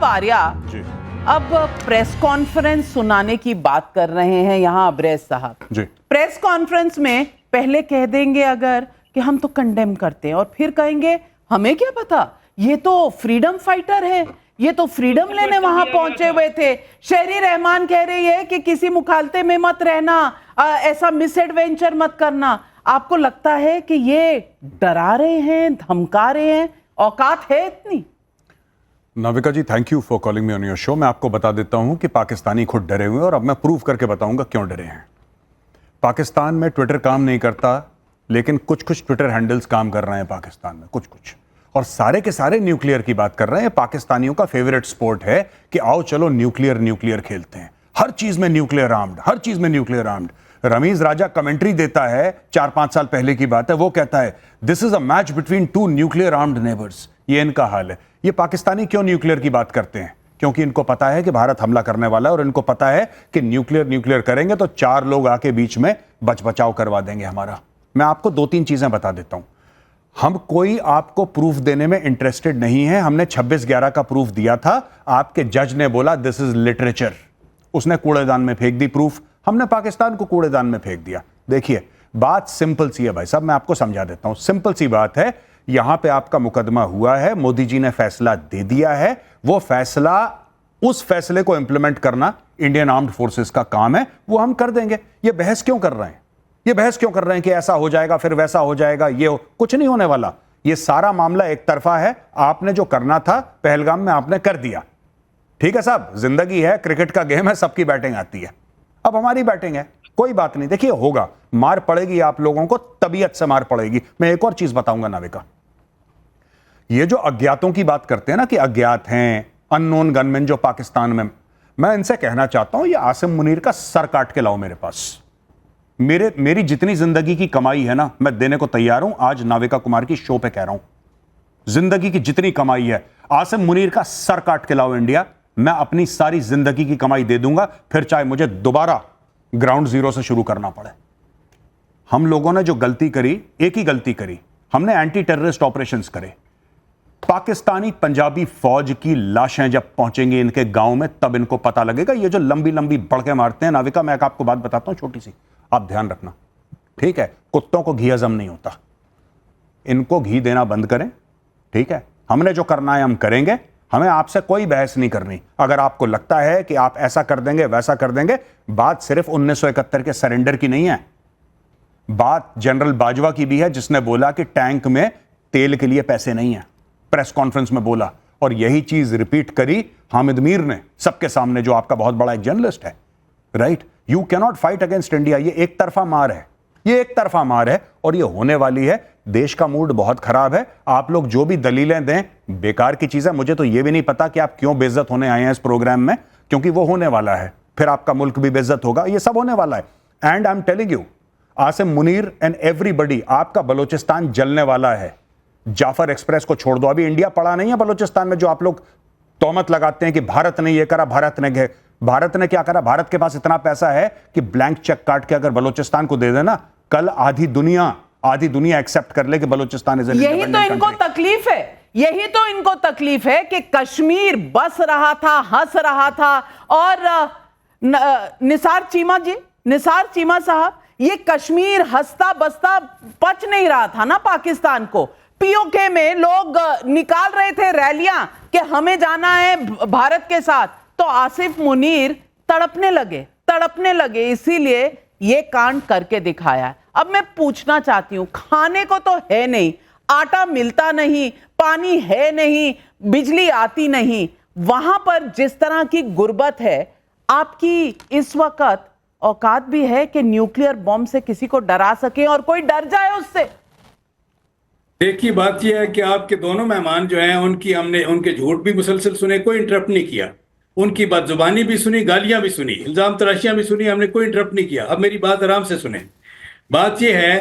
आर्या जी अब press conference सुनाने की बात कर रहे हैं यहाँ अब्रेज साहब जी। प्रेस कॉन्फ्रेंस में पहले कह देंगे अगर कि हम तो कंडेम करते हैं और फिर कहेंगे हमें क्या पता, ये तो फ्रीडम फाइटर है, ये तो फ्रीडम लेने वहां पहुंचे हुए थे। शहरी रहमान कह रही है कि किसी मुखालते में मत रहना, ऐसा मिस एडवेंचर मत करना। आपको लगता है कि ये डरा रहे हैं, धमका रहे हैं? औकात है इतनी? Navika ji, thank you for calling me on your show. मैं आपको बता देता हूं कि पाकिस्तानी खुद डरे हुए हैं और अब मैं प्रूव करके बताऊंगा क्यों डरे हैं। पाकिस्तान में ट्विटर काम नहीं करता, लेकिन कुछ कुछ ट्विटर हैंडल्स काम कर रहे हैं पाकिस्तान में, कुछ कुछ, और सारे के सारे न्यूक्लियर की बात कर रहे हैं। पाकिस्तानियों का फेवरेट स्पोर्ट है कि आओ चलो न्यूक्लियर खेलते हैं, हर चीज में न्यूक्लियर आर्म्ड, हर चीज में न्यूक्लियर आर्म्ड। रमीज राजा कमेंट्री देता है, 4-5 साल पहले की बात है, वो कहता है this is a match between 2 nuclear armed neighbours. ये इनका हाल है। ये पाकिस्तानी क्यों न्यूक्लियर की बात करते हैं? क्योंकि इनको पता है कि भारत हमला करने वाला है और इनको पता है कि न्यूक्लियर करेंगे तो 4 लोग आके बीच में बचाव करवा देंगे हमारा। मैं आपको 2-3 चीजें बता देता हूं। हम कोई आपको प्रूफ देने में इंटरेस्टेड नहीं है। हमने 26/11 का प्रूफ दिया था, आपके जज ने बोला दिस इज लिटरेचर, उसने कूड़ेदान में फेंक दी प्रूफ, हमने पाकिस्तान को कूड़ेदान में फेंक दिया। देखिए बात सिंपल सी है भाई साहब, मैं आपको समझा देता हूं। सिंपल सी बात है, यहां पे आपका मुकदमा हुआ है, मोदी जी ने फैसला दे दिया है, वो फैसला, उस फैसले को इंप्लीमेंट करना इंडियन आर्म्ड फोर्सेस का काम है, वो हम कर देंगे। ये बहस क्यों कर रहे हैं? ये बहस क्यों कर रहे हैं कि ऐसा हो जाएगा फिर वैसा हो जाएगा? कुछ नहीं होने वाला। ये सारा मामला एक तरफा है। आपने जो करना था पहलगाम में आपने कर दिया, ठीक है साहब, जिंदगी है, क्रिकेट का गेम है, सबकी बैटिंग आती है, अब हमारी बैटिंग है, कोई बात नहीं। देखिए होगा, मार पड़ेगी आप लोगों को, तबीयत से मार पड़ेगी। मैं एक और चीज बताऊंगा नाविका, ये जो अज्ञातों की बात करते हैं ना कि अज्ञात हैं, अननोन गनमैन जो पाकिस्तान में, मैं इनसे कहना चाहता हूं ये आसिम मुनीर का सर काट के लाओ मेरे पास। मेरी जितनी जिंदगी की कमाई है ना, मैं देने को तैयार हूं। आज नाविका कुमार की शो पे कह रहा हूं, जिंदगी की जितनी कमाई है, आसिम मुनीर का सर काट के लाओ इंडिया, मैं अपनी सारी जिंदगी की कमाई दे दूंगा, फिर चाहे मुझे दोबारा ग्राउंड जीरो से शुरू करना पड़े। हम लोगों ने जो गलती करी, एक ही गलती करी, हमने एंटी टेररिस्ट ऑपरेशंस करे। पाकिस्तानी पंजाबी फौज की लाशें जब पहुंचेंगी इनके गांव में, तब इनको पता लगेगा। ये जो लंबी लंबी बड़के मारते हैं नाविका, मैं आपको बात बताता हूं छोटी सी, आप ध्यान रखना, ठीक है? कुत्तों को घी हजम नहीं होता, इनको घी देना बंद करें, ठीक है? हमने जो करना है हम करेंगे, हमें आपसे कोई बहस नहीं करनी। अगर आपको लगता है कि आप ऐसा कर देंगे वैसा कर देंगे, बात सिर्फ 1971 के सरेंडर की नहीं है, बात जनरल बाजवा की भी है, जिसने बोला कि टैंक में तेल के लिए पैसे नहीं है, प्रेस कॉन्फ्रेंस में बोला, और यही चीज रिपीट करी हामिद मीर ने सबके सामने, जो आपका बहुत बड़ा एक जर्नलिस्ट है, right? You can not fight against India. ये एक तरफा मार है, ये एक तरफा मार है और ये होने वाली है। देश का मूड बहुत खराब है। आप लोग जो भी दलीलें दें बेकार की चीज है। मुझे तो ये भी नहीं पता कि आप क्यों बेइज्जत होने आए हैं इस प्रोग्राम में, क्योंकि वो होने वाला है, फिर आपका मुल्क भी बेइज्जत होगा, ये सब होने वाला है। And I am telling you, Asim Munir and everybody, आपका बलूचिस्तान जलने वाला है। जाफर एक्सप्रेस को छोड़ दो, अभी इंडिया पड़ा नहीं है बलूचिस्तान में, जो आप लोग तोहमत लगाते हैं कि भारत ने ये करा, भारत ने क्या करा? भारत के पास इतना पैसा है कि ब्लैंक चेक काट के अगर बलूचिस्तान को दे देना, कल आधी दुनिया एक्सेप्ट कर ले कि Balochistan is an independent country. यही तो इनको तकलीफ है, यही तो इनको तकलीफ है कि कश्मीर बस रहा था, हंस रहा था, और निसार चीमा साहब, ये कश्मीर हंसता बसता पच नहीं रहा था ना पाकिस्तान को। पीओके में लोग निकाल रहे थे रैलियां कि हमें जाना है भारत के साथ, तो आसिफ मुनीर तड़पने लगे, इसीलिए ये कांड करके दिखाया। अब मैं पूछना चाहती हूं, खाने को तो है नहीं, आटा मिलता नहीं, पानी है नहीं, बिजली आती नहीं, वहां पर जिस तरह की गुर्बत है, आपकी इस वक्त औकात भी है कि न्यूक्लियर बॉम्ब से किसी को डरा सके और कोई डर जाए उससे? देखिए बात यह है कि आपके दोनों मेहमान जो हैं, हमने उनके झूठ भी मुसलसल सुने, कोई इंटरप्ट नहीं किया, उनकी बदजुबानी भी सुनी, गालियां भी सुनी, इल्जाम तराशियां भी सुनी, हमने कोई इंटरप्ट नहीं किया। अब मेरी बात आराम से सुने। बात यह है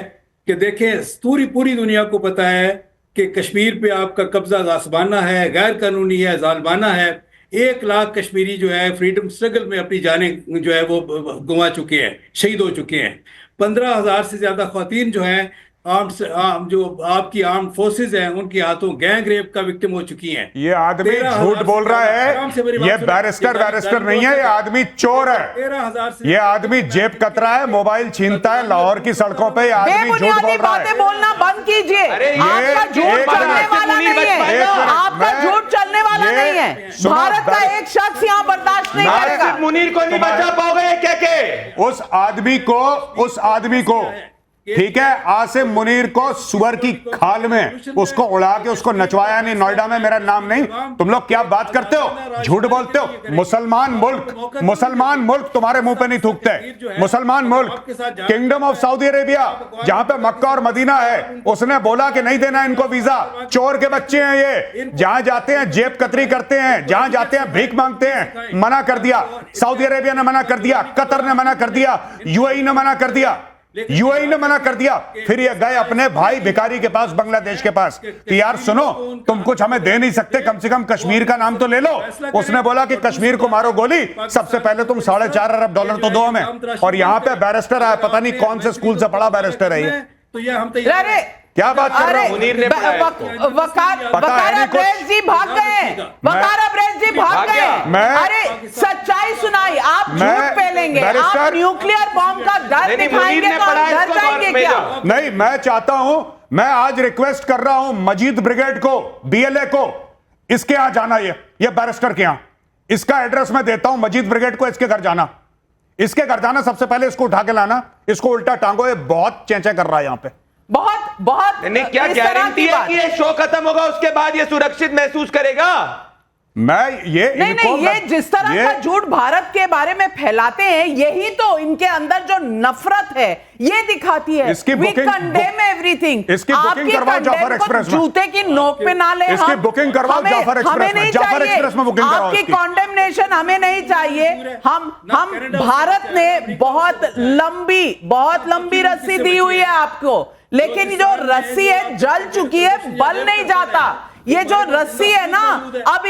कि देखें, पूरी दुनिया को पता है कि कश्मीर पे आपका कब्जा जासबाना है, गैर कानूनी है, जालमाना है। 1 लाख कश्मीरी जो है फ्रीडम स्ट्रगल में अपनी जानें जो है वो गंवा चुके हैं, शहीद हो चुके हैं। 15,000 से ज्यादा ख्वातीन जो हैं जो आपकी आर्म फोर्सेज हैं उनके हाथों गैंग रेप का विक्टिम हो चुकी हैं। ये आदमी 13,000 झूठ बोल रहा आराम से मेरी है। बात ये सुनो। बैरिस्टर ये बैरिस्टर नहीं है, ये आदमी चोर है। 13,000 से ये आदमी जेब कतरा है, मोबाइल छीनता है लाहौर की सड़कों पे। ये आदमी झूठ बेबुनियादी बोल रहा बातें है। बोलना बंद कीजिए। अरे आपका झूठ एक चलने मिनट। वाला नहीं है। एक मिनट। आपका मैं- झूठ चलने वाला ये- नहीं है। सुनो, भारत का एक शख्स यहाँ बर्दाश्त नहीं मैं- करेगा। आसिफ मुनीर को नहीं बचा पाओगे ये कह के। उस आदमी को ठीक है, आसिम मुनीर को सुअर की खाल में उसको उड़ा के उसको नचवाया नहीं। नोएडा में मेरा नाम नहीं। तुम लोग क्या बात करते हो, झूठ बोलते हो। मुसलमान मुल्क तुम्हारे मुंह पे नहीं थूकते। मुसलमान मुल्क किंगडम ऑफ सऊदी अरेबिया जहां पे मक्का और मदीना है, उसने बोला कि नहीं देना इनको वीजा। चोर के बच्चे हैं ये, जहां जाते हैं जेब कतरी करते हैं, जहां जाते हैं भीख मांगते हैं। मना कर दिया सऊदी अरेबिया ने, मना कर दिया कतर ने, मना कर दिया यूएई ने, मना कर दिया यूएई ने, मना कर दिया। फिर ये गए अपने भाई भिखारी के पास, बांग्लादेश के पास, कि यार सुनो, तुम कुछ हमें दे नहीं सकते, कम से कम कश्मीर का नाम तो ले लो। उसने बोला कि कश्मीर को मारो गोली, सबसे पहले तुम $4.5 अरब तो दो हमें। और यहां पे बैरिस्टर आया, पता नहीं कौन से स्कूल से पढ़ा बैरिस्टर है ये। तो ये हम अरे क्या बात कर रहे हो? मुनीर ने पढ़ाया इसको। वकार अब्रेज जी भाग गए। वकार अब्रेज जी भाग भाग गया। गए। मैं- अरे सच्चाई सुनाई, आप मैं- झूठ फैलेंगे, आप बैरिस्टर- न्यूक्लियर बॉम्ब का डर नहीं, दिखाएंगे मुनीर ने तो हम पढ़ाया डर इसको जाएंगे गौर क्या? मेजर। नहीं, मैं चाहता हूं, मैं आज रिक्वेस्ट कर रहा हूं मजीद ब्रिगेड को, बीएलए को, इसके यहां जाना। ये बैरिस्टर के यहां, इसका एड्रेस मैं देता हूं। मजीद ब्रिगेड को इसके घर जाना, इसके घर जाना, सबसे पहले इसको उठा के लाना, इसको उल्टा टांगो। ये बहुत चेंचे कर रहा है यहां पे। बहुत नहीं, क्या इस तरह गारंटी की है बात। कि ये शो खत्म होगा उसके बाद ये सुरक्षित महसूस करेगा? मैं ये नहीं इनको नहीं, ये जिस तरह ये- का झूठ भारत के बारे में फैलाते हैं, यही तो इनके अंदर जो नफरत है ये दिखाती है। इसकी We बुकिंग- condemn everything। इसकी बुकिंग आपकी करवाओ condemn जाफर को एक्सप्रेस में। जूते की नोक पे ना ले। इसकी बुकिंग करवाओ जाफर एक्सप्रेस हमें में। नहीं जाफर चाहिए। एक्सप्रेस में बुकिंग करवाओ आपकी इसकी। कॉन्डेमनेशन हमें नहीं चाहिए। हम भारत ने बहुत लंबी रस्सी दी हुई है आपको, लेकिन जो रस्सी है जल चुकी है, बल नहीं जाता। ये जो रस्सी है ना, अब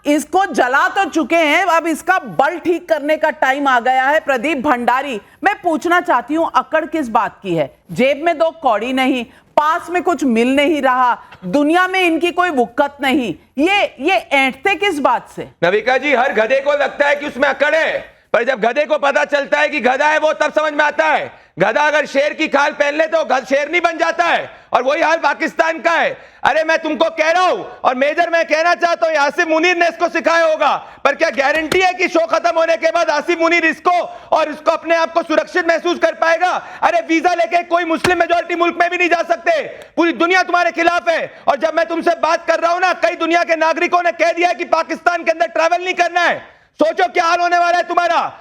इसको जला तो चुके हैं, अब इसका बल ठीक करने का टाइम आ गया है। प्रदीप भंडारी, मैं पूछना चाहती हूं, अकड़ किस बात की है? जेब में 2 कौड़ी नहीं, पास में कुछ मिल नहीं रहा, दुनिया में इनकी कोई वुक्कत नहीं, ये ऐंठते किस बात से? नविका जी, हर गधे को लगता है कि उसमें अकड़ है, पर जब गधे को पता चलता है कि गधा है, वो तब समझ में आता है। गधा अगर शेर की खाल पहन ले तो शेर नहीं बन जाता है, और वही हाल पाकिस्तान का है। अरे मैं तुमको कह रहा हूं, और मेजर मैं कहना चाहता हूं, आसिफ मुनीर ने इसको सिखाया होगा, पर क्या गारंटी है कि शो खत्म होने के बाद आसिफ मुनीर इसको अपने आप को सुरक्षित महसूस कर पाएगा? अरे वीजा लेके कोई मुस्लिम मेजोरिटी मुल्क में भी नहीं जा सकते, पूरी दुनिया तुम्हारे खिलाफ है। और जब मैं तुमसे बात कर रहा हूं ना, कई दुनिया के नागरिकों ने कह दिया कि पाकिस्तान के अंदर ट्रैवल नहीं करना है। सोचो क्या हाल होने वाला है तुम्हारा।